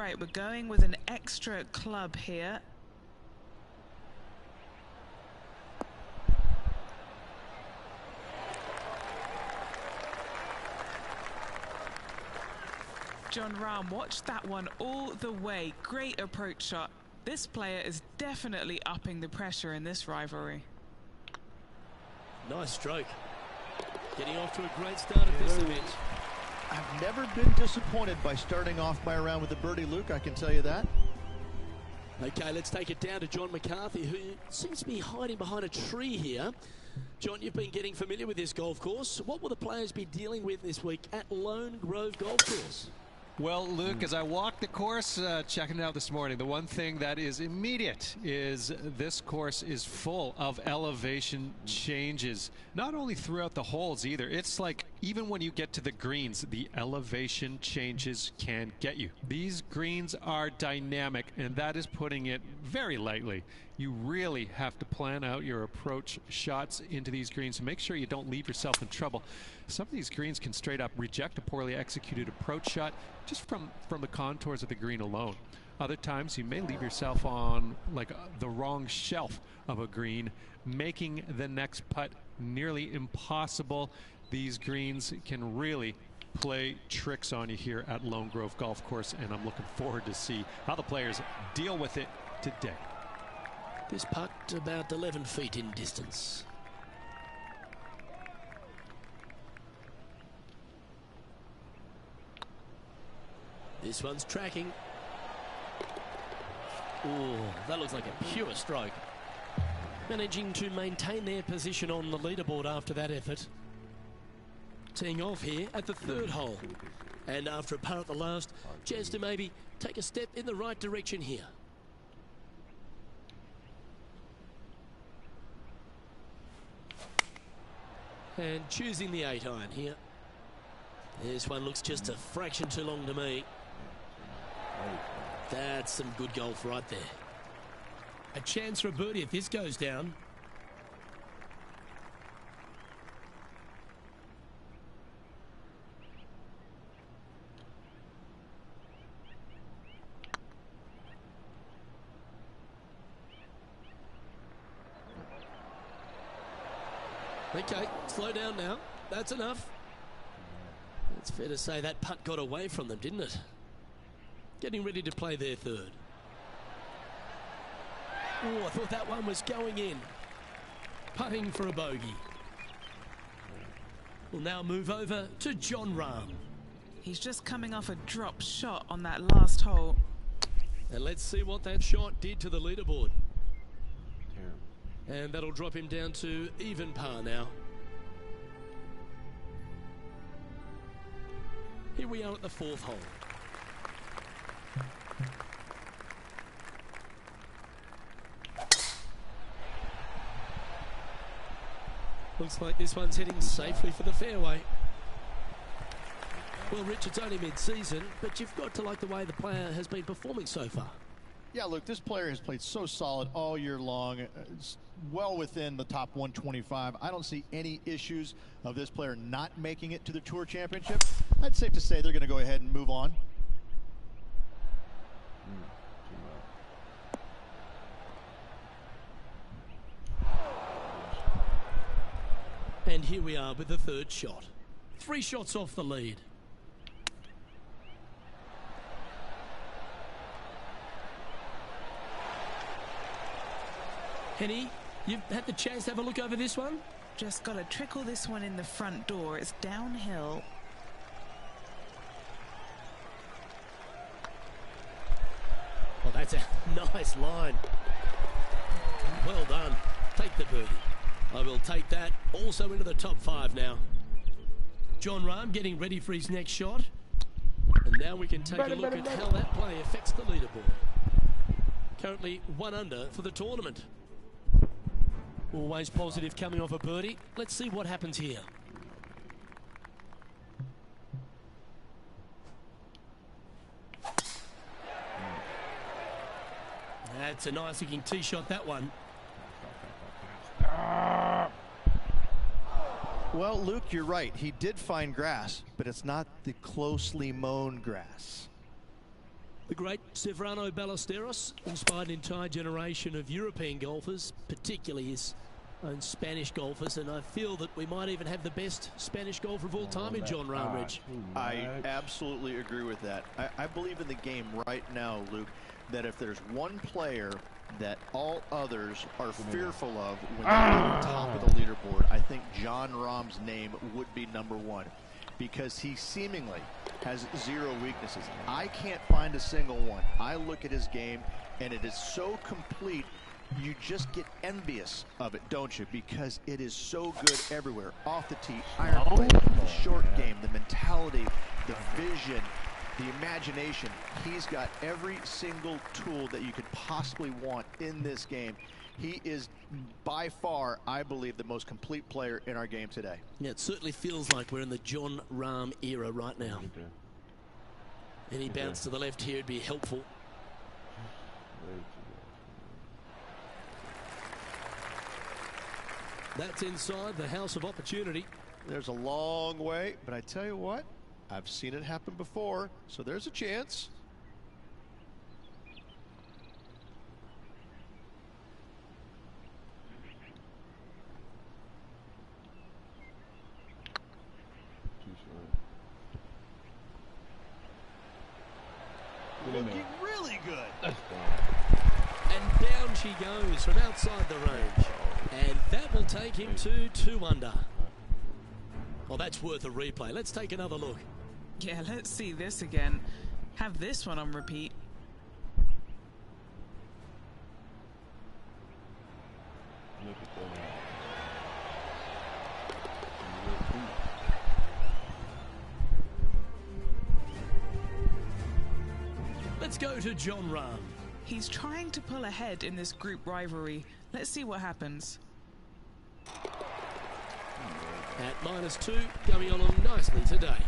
right, we're going with an extra club here. Jon Rahm watched that one all the way. Great approach shot. This player is definitely upping the pressure in this rivalry. Nice stroke. Getting off to a great start at this event. I've never been disappointed by starting off my round with a birdie, Luke, I can tell you that. Okay, let's take it down to John McCarthy, who seems to be hiding behind a tree here. John, you've been getting familiar with this golf course. What will the players be dealing with this week at Lone Grove Golf Course? Well, Luke, as I walked the course, checking it out this morning, the one thing that is immediate is this course is full of elevation changes. Not only throughout the holes either. It's like even when you get to the greens, the elevation changes can get you. These greens are dynamic, and that is putting it very lightly. You really have to plan out your approach shots into these greens to make sure you don't leave yourself in trouble. Some of these greens can straight up reject a poorly executed approach shot just from the contours of the green alone. Other times you may leave yourself on like the wrong shelf of a green, making the next putt nearly impossible. These greens can really play tricks on you here at Lone Grove Golf Course, and I'm looking forward to see how the players deal with it today. This putt about 11 feet in distance. This one's tracking. Oh, that looks like a pure stroke. Managing to maintain their position on the leaderboard after that effort. Teeing off here at the third hole. And after a par at the last, chance to maybe take a step in the right direction here. And choosing the 8-iron here. This one looks just a fraction too long to me. That's some good golf right there. A chance for a birdie if this goes down. Okay, slow down now. That's enough. It's fair to say that putt got away from them, didn't it? Getting ready to play their third. Oh, I thought that one was going in. Putting for a bogey. We'll now move over to Jon Rahm. He's just coming off a drop shot on that last hole. And let's see what that shot did to the leaderboard. And that'll drop him down to even par now. Here we are at the fourth hole. Looks like this one's heading safely for the fairway. Well, Rich, it's only mid-season, but you've got to like the way the player has been performing so far. Yeah, look, this player has played so solid all year long. It's well within the top 125. I don't see any issues of this player not making it to the Tour Championship. I'd safe to say they're going to go ahead and move on. And here we are with the third shot. 3 shots off the lead. Henny, you've had the chance to have a look over this one? Just got to trickle this one in the front door. It's downhill. Well, that's a nice line. Well done. Take the birdie. I will take that also into the top 5 now. Jon Rahm getting ready for his next shot. And now we can take a look at how that play affects the leaderboard. Currently 1 under for the tournament. Always positive coming off a birdie. Let's see what happens here. That's a nice looking tee shot, that one. Well, Luke, you're right. He did find grass, but it's not the closely mown grass. The great Severano Ballesteros inspired an entire generation of European golfers, particularly his own Spanish golfers, and I feel that we might even have the best Spanish golfer of all time in Jon Rahm, Rich. I absolutely agree with that. I believe in the game right now, Luke, that if there's one player that all others are fearful of when they're at the top of the leaderboard, I think Jon Rahm's name would be number one, because he seemingly has zero weaknesses. I can't find a single one. I look at his game and it is so complete, you just get envious of it, don't you? Because it is so good everywhere. Off the tee, iron play, the short game, the mentality, the vision, the imagination. He's got every single tool that you could possibly want in this game. He is by far, I believe, the most complete player in our game today. Yeah, it certainly feels like we're in the Jon Rahm era right now. Any bounce to the left here would be helpful. That's inside the house of opportunity. There's a long way, but I tell you what, I've seen it happen before, so there's a chance. Looking really good. And down she goes from outside the range. And that will take him to 2 under. Well, that's worth a replay. Let's take another look. Yeah, let's see this again. Have this one on repeat. Look at that. Let's go to Jon Rahm. He's trying to pull ahead in this group rivalry. Let's see what happens. At -2, coming along nicely today.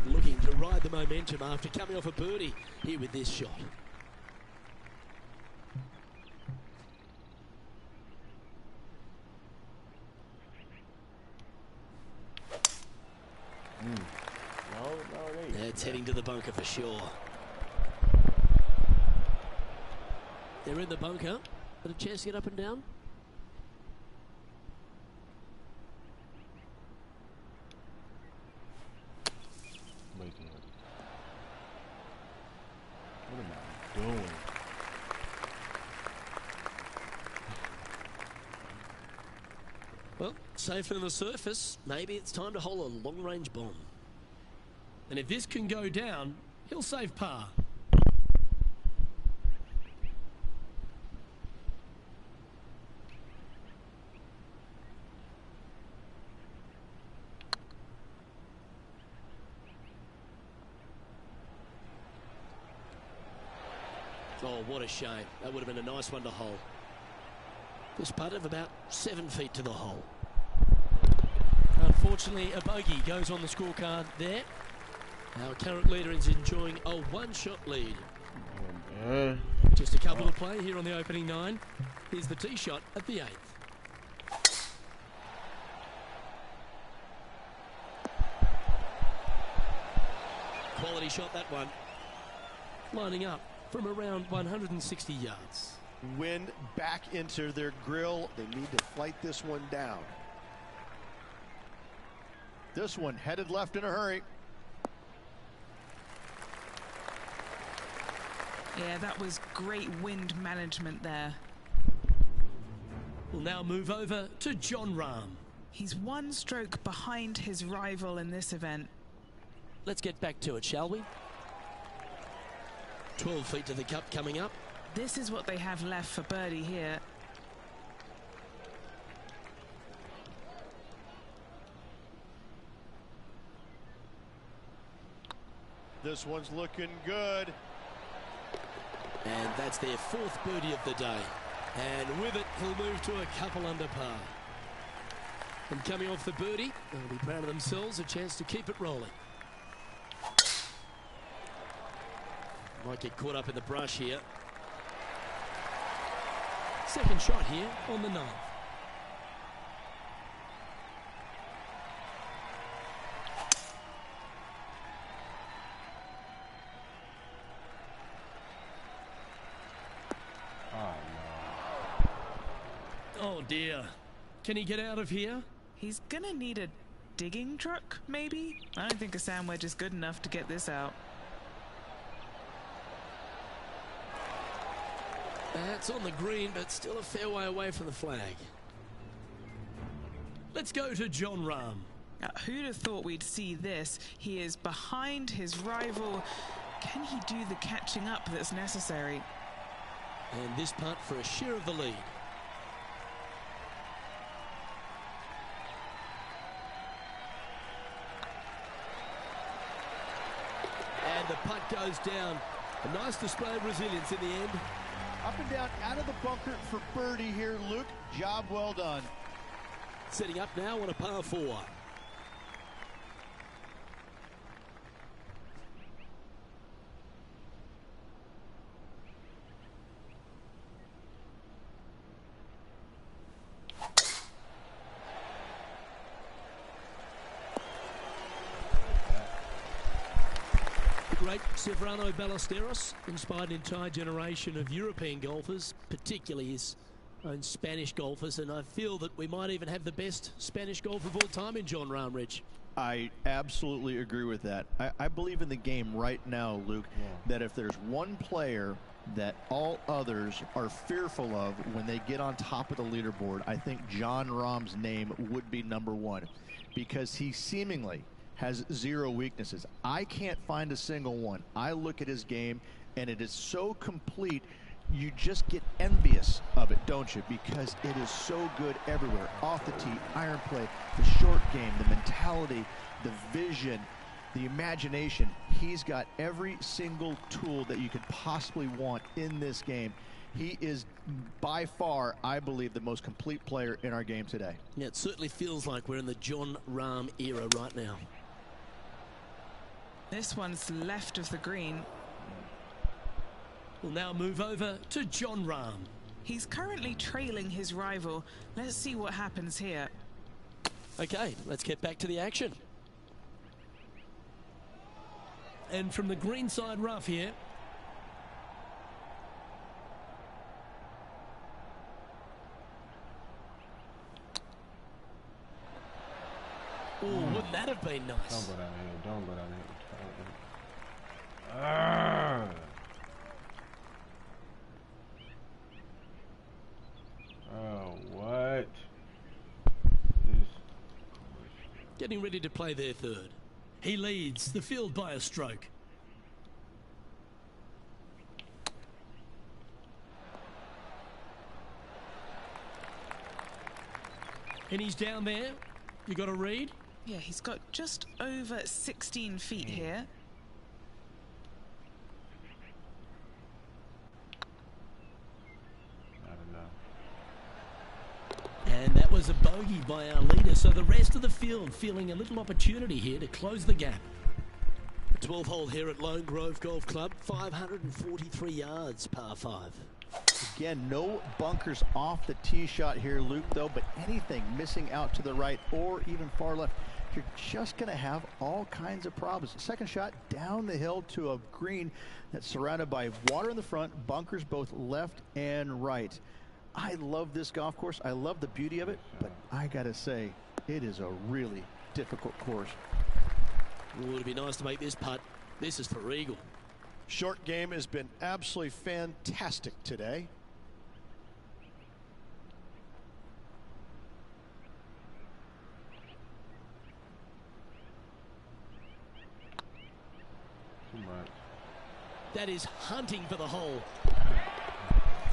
Looking to ride the momentum after coming off a birdie here with this shot. It's heading to the bunker for sure. They're in the bunker, but a chance to get up and down. What am I doing? Well, safer than the surface. Maybe it's time to hole a long-range bomb. And if this can go down, he'll save par. Oh, what a shame. That would have been a nice one to hole. This putt of about 7 feet to the hole. Unfortunately, a bogey goes on the scorecard there. Our current leader is enjoying a one-shot lead. Just a couple to play here on the opening 9. Here's the tee shot at the 8th. Quality shot, that one. Lining up from around 160 yards. Wind back into their grill. They need to fight this one down. This one headed left in a hurry. Yeah, that was great wind management there. We'll now move over to Jon Rahm. He's one stroke behind his rival in this event. Let's get back to it, shall we? 12 feet to the cup coming up. This is what they have left for birdie here. This one's looking good. And that's their 4th birdie of the day. And with it, he'll move to a couple under par. And coming off the birdie, they'll be proud of themselves, a chance to keep it rolling. Might get caught up in the brush here. Second shot here on the 9th. Oh dear. Can he get out of here? He's gonna need a digging truck, maybe? I don't think a sand wedge is good enough to get this out. That's on the green, but still a fair way away from the flag. Let's go to Jon Rahm. Who'd have thought we'd see this? He is behind his rival. Can he do the catching up that's necessary? And this putt for a share of the lead. And the putt goes down. A nice display of resilience in the end. Up and down out of the bunker for birdie here, Luke. Job well done. Setting up now on a par 4. Great Ceferano Ballesteros inspired an entire generation of European golfers, particularly his own Spanish golfers, and I feel that we might even have the best Spanish golfer of all time in Jon Rahm, Rich. I absolutely agree with that. I believe in the game right now, Luke, that if there's one player that all others are fearful of when they get on top of the leaderboard, I think Jon Rahm's name would be number one, because he seemingly has zero weaknesses. I can't find a single one. I look at his game and it is so complete, you just get envious of it, don't you? Because it is so good everywhere. Off the tee, iron play, the short game, the mentality, the vision, the imagination. He's got every single tool that you could possibly want in this game. He is by far, I believe, the most complete player in our game today. Yeah, it certainly feels like we're in the Jon Rahm era right now. This one's left of the green. We'll now move over to Jon Rahm. He's currently trailing his rival. Let's see what happens here. Okay, let's get back to the action. And from the greenside rough here. Oh, wouldn't that have been nice? Don't go down here. Don't go down here. Ah. Oh, what? Getting ready to play their third. He leads the field by a stroke. And he's down there. You got a read? Yeah, he's got just over 16 feet here. And that was a bogey by our leader, so the rest of the field feeling a little opportunity here to close the gap. 12th hole here at Lone Grove Golf Club, 543 yards, par 5. Again, no bunkers off the tee shot here, Luke, though, but anything missing out to the right or even far left, you're just going to have all kinds of problems. Second shot down the hill to a green that's surrounded by water in the front, bunkers both left and right. I love this golf course. I love the beauty of it, but I got to say, it is a really difficult course. Ooh, it'd be nice to make this putt. This is for eagle. Short game has been absolutely fantastic today. Too much. That is hunting for the hole.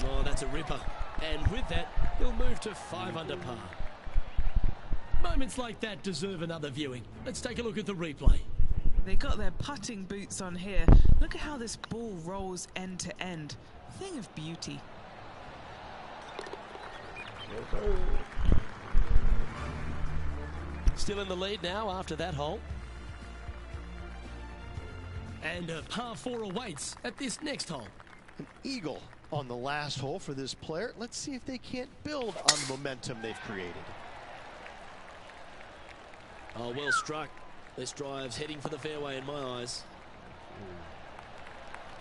Oh, that's a ripper. And with that, he'll move to 5 under par. Moments like that deserve another viewing. Let's take a look at the replay. They got their putting boots on here. Look at how this ball rolls end to end. Thing of beauty. Yes, sir. Still in the lead now after that hole. And a par 4 awaits at this next hole. An eagle on the last hole for this player. Let's see if they can't build on the momentum they've created. Oh, well struck. This drive's heading for the fairway in my eyes.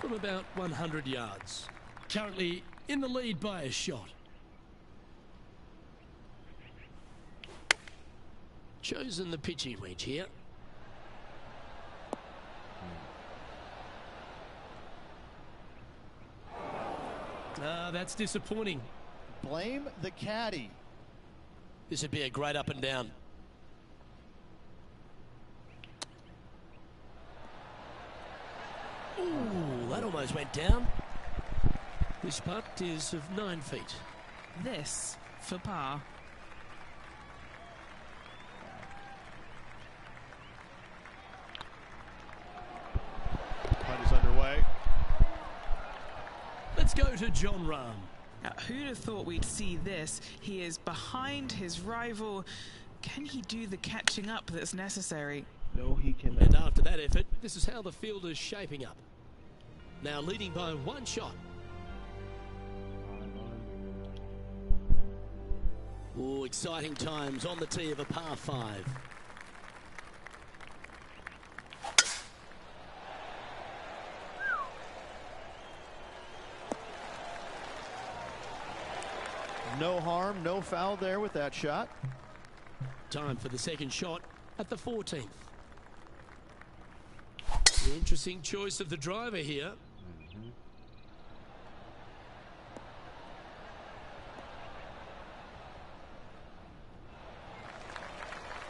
From about 100 yards. Currently in the lead by a shot. chosen the pitching wedge here. That's disappointing. Blame the caddy. This would be a great up and down. Ooh, that almost went down. This putt is of 9 feet. This for par. Putt is underway. Let's go to Jon Rahm. Now, who'd have thought we'd see this? He is behind his rival. Can he do the catching up that's necessary? No, he cannot. And after that effort, this is how the field is shaping up. Now leading by 1 shot. Oh, exciting times on the tee of a par 5. No harm, no foul there with that shot. Time for the second shot at the 14th. The interesting choice of the driver here.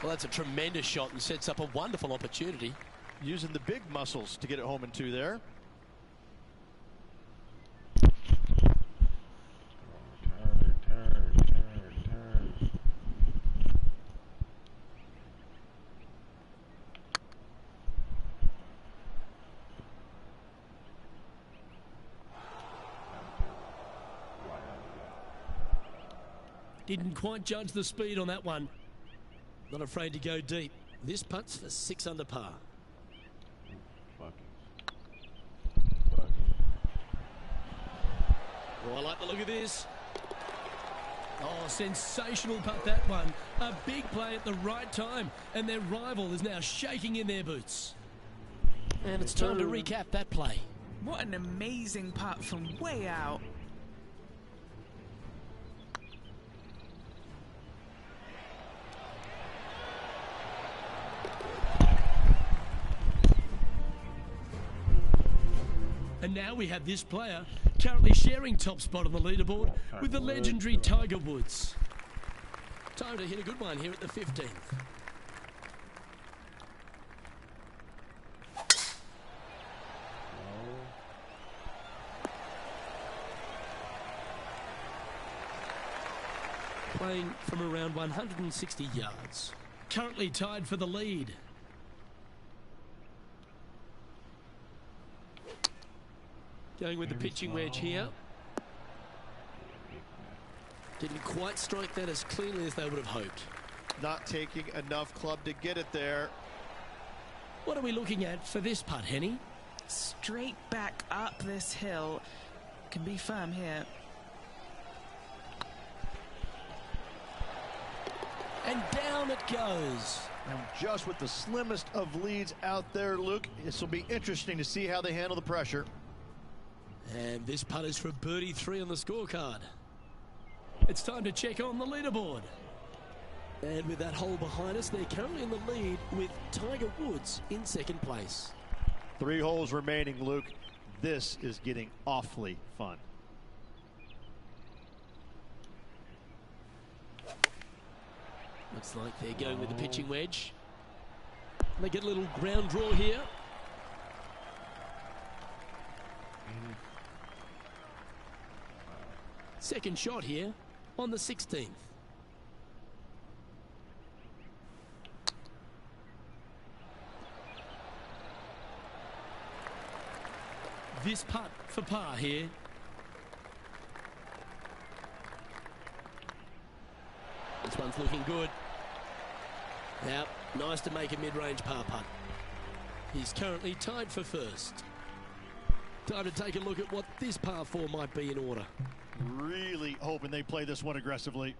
Well, that's a tremendous shot and sets up a wonderful opportunity. Using the big muscles to get it home in 2 there. Turn. Didn't quite judge the speed on that one. Not afraid to go deep. This putt's for 6 under par. Oh, I like the look of this. Oh, sensational putt, that one. A big play at the right time, and their rival is now shaking in their boots. And it's time to recap that play. What an amazing putt from way out. And now we have this player currently sharing top spot on the leaderboard with the legendary Tiger Woods. Time to hit a good one here at the 15th. Playing from around 160 yards. Currently tied for the lead. Going with the pitching wedge here. Didn't quite strike that as cleanly as they would have hoped. Not taking enough club to get it there. What are we looking at for this putt, Henny? Straight back up this hill. Can be firm here. And down it goes. And just with the slimmest of leads out there, Luke, this will be interesting to see how they handle the pressure. And this putt is for birdie 3 on the scorecard. It's time to check on the leaderboard. And with that hole behind us, they're currently in the lead with Tiger Woods in 2nd place. 3 holes remaining, Luke. This is getting awfully fun. Looks like they're going with the pitching wedge. They get a little ground draw here. Second shot here on the 16th. This putt for par here. This one's looking good. Now, nice to make a mid-range par putt. He's currently tied for 1st. Time to take a look at what this par 4 might be in order. Really hoping they play this one aggressively.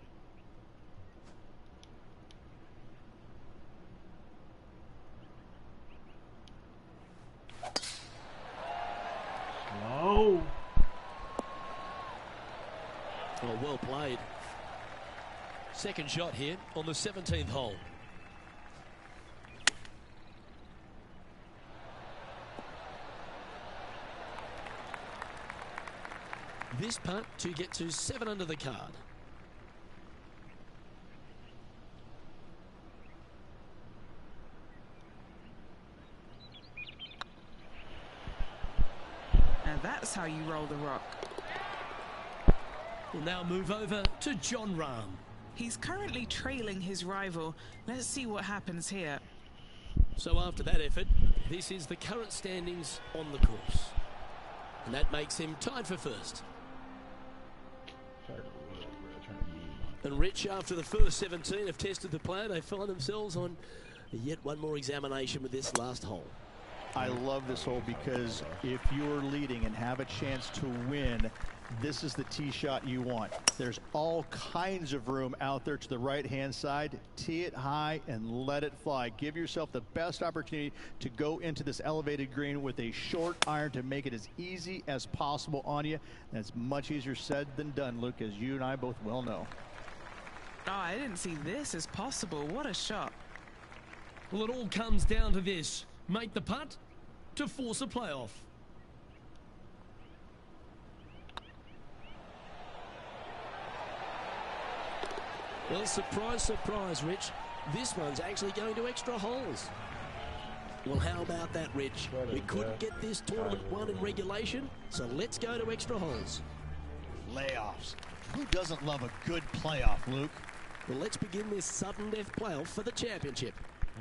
Slow. Oh, well played. Second shot here on the 17th hole. this putt to get to 7 under the card. And that's how you roll the rock. We'll now move over to Jon Rahm. He's currently trailing his rival. Let's see what happens here. So after that effort, this is the current standings on the course. And that makes him tied for first. And Rich, after the first 17 have tested the play, they find themselves on yet one more examination with this last hole. I love this hole because if you're leading and have a chance to win, this is the tee shot you want. There's all kinds of room out there to the right-hand side. Tee it high and let it fly. Give yourself the best opportunity to go into this elevated green with a short iron to make it as easy as possible on you. That's much easier said than done, Luke, as you and I both well know. Oh, I didn't see this as possible. What a shot. Well, it all comes down to this. Make the putt to force a playoff. Well, surprise, surprise, Rich. This one's actually going to extra holes. Well, how about that, Rich? We couldn't get this tournament won in regulation, so let's go to extra holes. Playoffs. Who doesn't love a good playoff, Luke? Well, let's begin this sudden death playoff for the championship.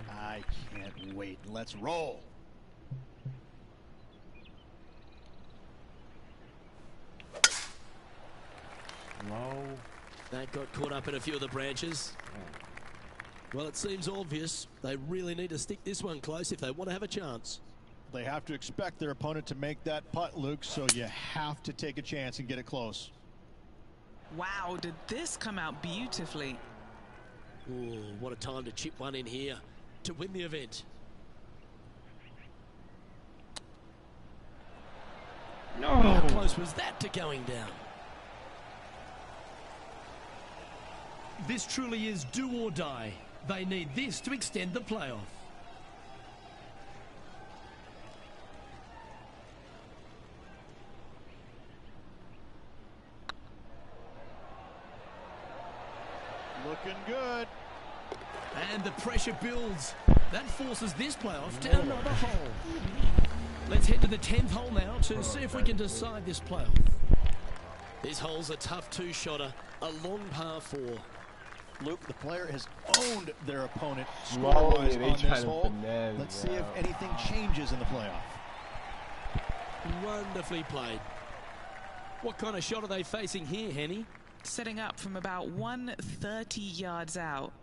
I can't wait. Let's roll. No. That got caught up in a few of the branches. Well, it seems obvious. They really need to stick this one close if they want to have a chance. They have to expect their opponent to make that putt, Luke, so you have to take a chance and get it close. Wow, did this come out beautifully. Ooh, what a time to chip one in here to win the event. No. How close was that to going down? This truly is do or die. They need this to extend the playoff. Looking good. And the pressure builds. That forces this playoff to another hole. Let's head to the 10th hole now to see if we can decide this playoff. This hole's a tough two-shotter, a long par 4. Luke, the player has owned their opponent Slowly, score-wise they on try this to hole. finesse, Let's see bro. if anything changes in the playoff. Wonderfully played. What kind of shot are they facing here, Henny? Setting up from about 130 yards out.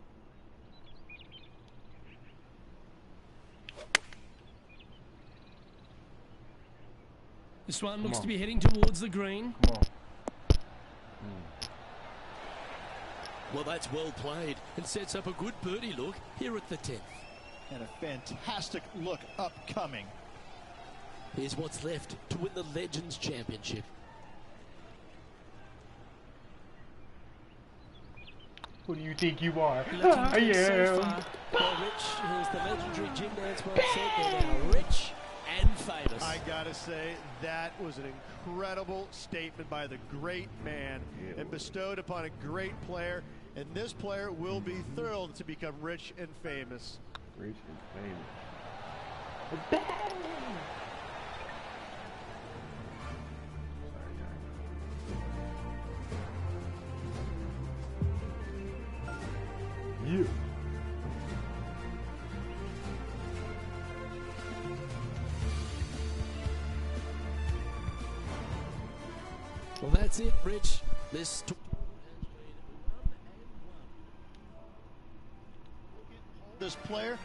This one looks on. to be heading towards the green. Come on. Well, that's well played and sets up a good birdie look here at the 10th. And a fantastic look upcoming. Here's what's left to win the Legends Championship. Who do you think you are? Looking I good so am. far. Well, Rich, as the legendary Jim Nance once said, they're now rich and famous. I gotta say, that was an incredible statement by the great man and bestowed upon a great player. And this player will be thrilled to become rich and famous. Rich and famous. You. Well, that's it, Rich. This This player